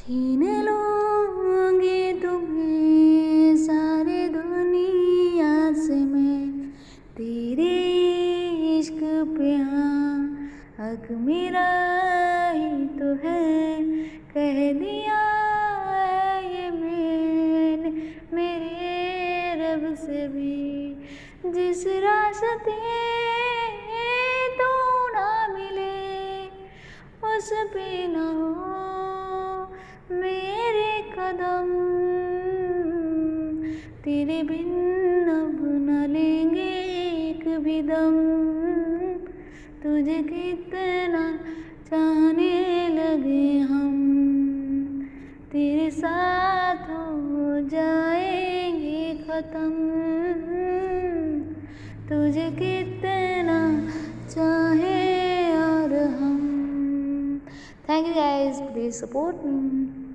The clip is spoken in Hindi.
छीन लूंगी तुम्हें सारी दुनिया से मैं, तेरे इश्क पे हाँ हक मेरा ही तो है। कह दिया है ये मैंने मेरे रब से भी, जिस रास्ते तू ना मिले उस पे ना हो मेरे कदम, तेरे बिन अब न लेंगे एक भी दम। तुझे कितना चाहने लगे हम, तेरे साथ हो जाएंगे खत्म। तुझे कितना चाहे और हम। Thank you guys, please support me.